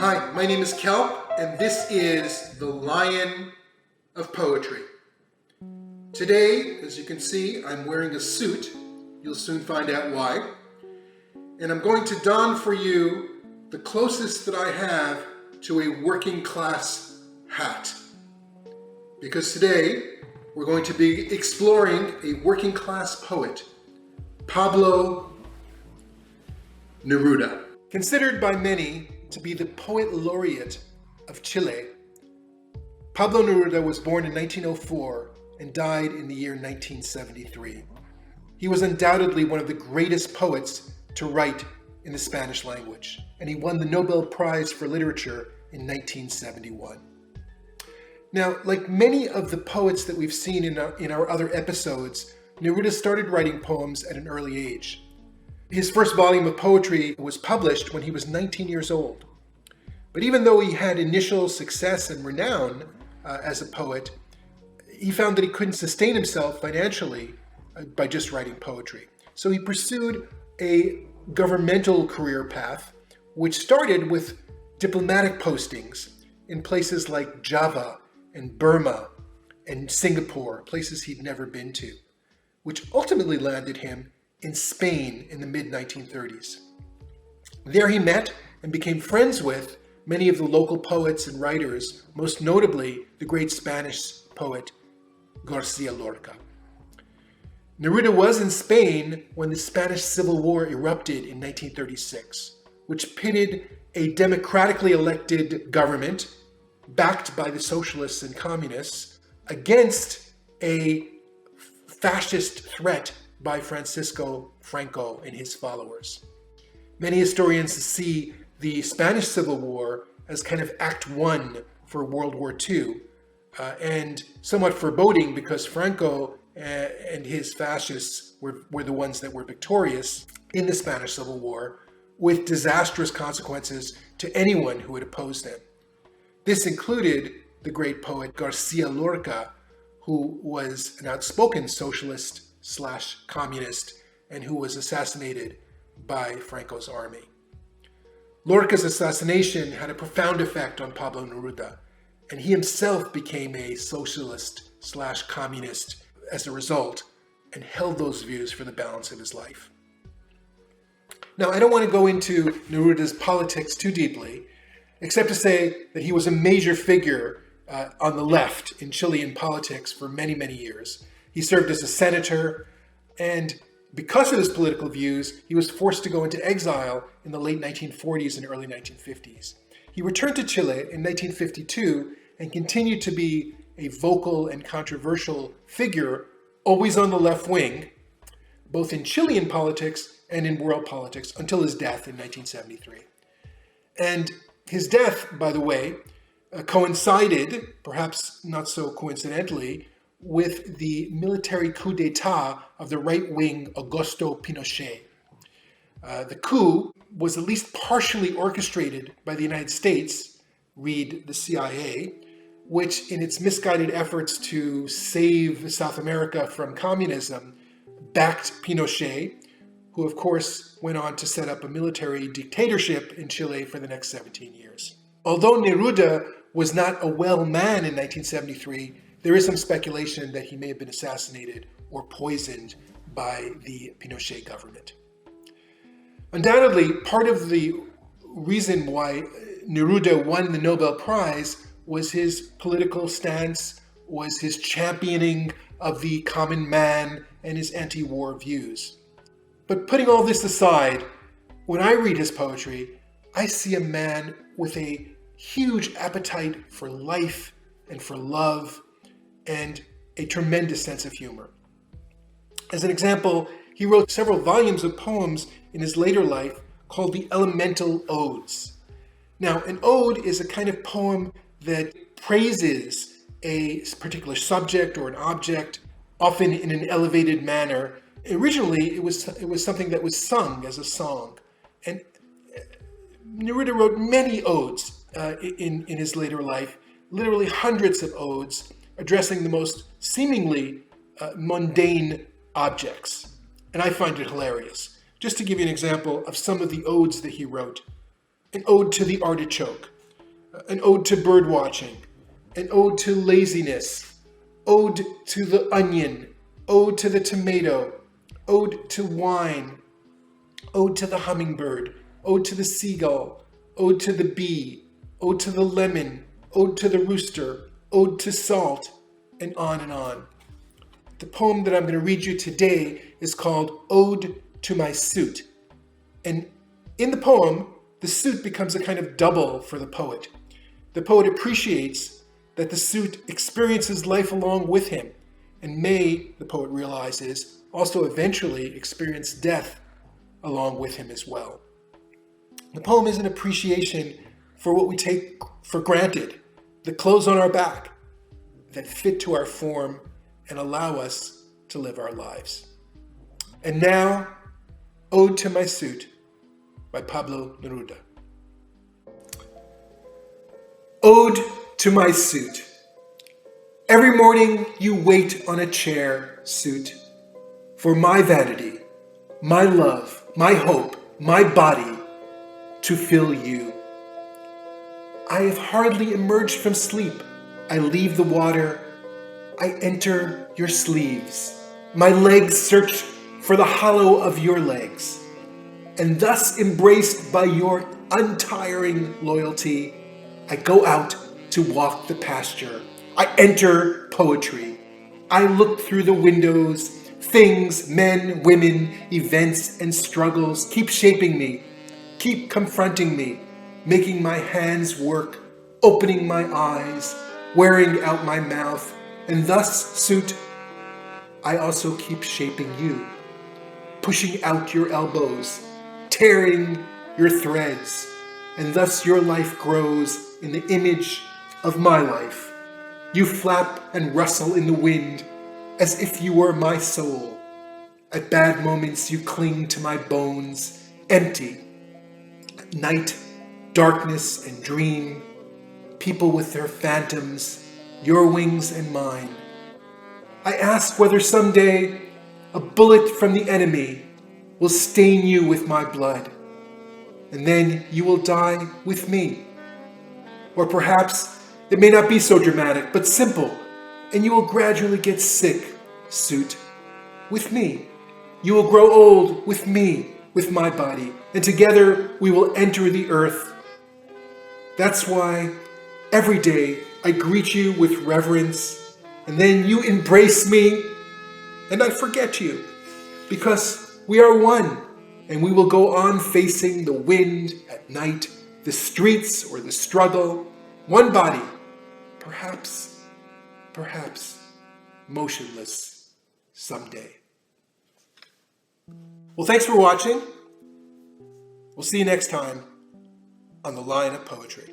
Hi, my name is Kelp, and this is the Lion of Poetry. Today, as you can see, I'm wearing a suit. You'll soon find out why. And I'm going to don for you the closest that I have to a working class hat. Because today, we're going to be exploring a working class poet, Pablo Neruda. Considered by many to be the poet laureate of Chile, Pablo Neruda was born in 1904 and died in the year 1973. He was undoubtedly one of the greatest poets to write in the Spanish language, and he won the Nobel Prize for Literature in 1971. Now, like many of the poets that we've seen in our other episodes, Neruda started writing poems at an early age. His first volume of poetry was published when he was 19 years old. But even though he had initial success and renown as a poet, he found that he couldn't sustain himself financially by just writing poetry. So he pursued a governmental career path, which started with diplomatic postings in places like Java and Burma and Singapore, places he'd never been to, which ultimately landed him in Spain in the mid-1930s. There he met and became friends with many of the local poets and writers, most notably the great Spanish poet Garcia Lorca. Neruda was in Spain when the Spanish Civil War erupted in 1936, which pitted a democratically elected government backed by the socialists and communists against a fascist threat by Francisco Franco and his followers. Many historians see the Spanish Civil War as kind of Act One for World War II, and somewhat foreboding because Franco and his fascists were the ones that were victorious in the Spanish Civil War, with disastrous consequences to anyone who had opposed them. This included the great poet Garcia Lorca, who was an outspoken socialist/communist and who was assassinated by Franco's army. Lorca's assassination had a profound effect on Pablo Neruda, and he himself became a socialist/communist as a result and held those views for the balance of his life. Now, I don't want to go into Neruda's politics too deeply, except to say that he was a major figure on the left in Chilean politics for many, many years. He served as a senator, and because of his political views, he was forced to go into exile in the late 1940s and early 1950s. He returned to Chile in 1952 and continued to be a vocal and controversial figure, always on the left wing, both in Chilean politics and in world politics, until his death in 1973. And his death, by the way, coincided, perhaps not so coincidentally, with the military coup d'etat of the right-wing Augusto Pinochet. The coup was at least partially orchestrated by the United States, read the CIA, which in its misguided efforts to save South America from communism, backed Pinochet, who of course went on to set up a military dictatorship in Chile for the next 17 years. Although Neruda was not a well man in 1973, there is some speculation that he may have been assassinated or poisoned by the Pinochet government. Undoubtedly, part of the reason why Neruda won the Nobel Prize was his political stance, was his championing of the common man and his anti-war views. But putting all this aside, when I read his poetry, I see a man with a huge appetite for life and for love and a tremendous sense of humor. As an example, he wrote several volumes of poems in his later life called the Elemental Odes. Now, an ode is a kind of poem that praises a particular subject or an object, often in an elevated manner. Originally, it was something that was sung as a song. And Neruda wrote many odes in his later life, literally hundreds of odes, addressing the most seemingly mundane objects. And I find it hilarious. Just to give you an example of some of the odes that he wrote. an ode to the artichoke, an ode to bird watching, an ode to laziness, ode to the onion, ode to the tomato, ode to wine, ode to the hummingbird, ode to the seagull, ode to the bee, ode to the lemon, ode to the rooster, ode to salt, and on and on. The poem that I'm going to read you today is called Ode to My Suit. And in the poem, the suit becomes a kind of double for the poet. The poet appreciates that the suit experiences life along with him and may, the poet realizes, also eventually experience death along with him as well. The poem is an appreciation for what we take for granted, the clothes on our back that fit to our form and allow us to live our lives. And now, Ode to My Suit by Pablo Neruda. Ode to my suit. Every morning you wait on a chair, suit, for my vanity, my love, my hope, my body to fill you. I have hardly emerged from sleep. I leave the water. I enter your sleeves. My legs search for the hollow of your legs. And thus embraced by your untiring loyalty, I go out to walk the pasture. I enter poetry. I look through the windows. Things, men, women, events, and struggles keep shaping me, keep confronting me, making my hands work, opening my eyes, wearing out my mouth, and thus, suit, I also keep shaping you, pushing out your elbows, tearing your threads, and thus your life grows in the image of my life. You flap and rustle in the wind as if you were my soul. At bad moments you cling to my bones, empty. At night, darkness and dream, people with their phantoms, your wings and mine. I ask whether someday a bullet from the enemy will stain you with my blood, and then you will die with me. Or perhaps it may not be so dramatic, but simple, and you will gradually get sick, suit, with me. You will grow old with me, with my body, and together we will enter the earth. That's why every day I greet you with reverence, and then you embrace me, and I forget you, because we are one, and we will go on facing the wind at night, the streets or the struggle, one body, perhaps motionless someday. Well, thanks for watching. We'll see you next time on The Line of Poetry.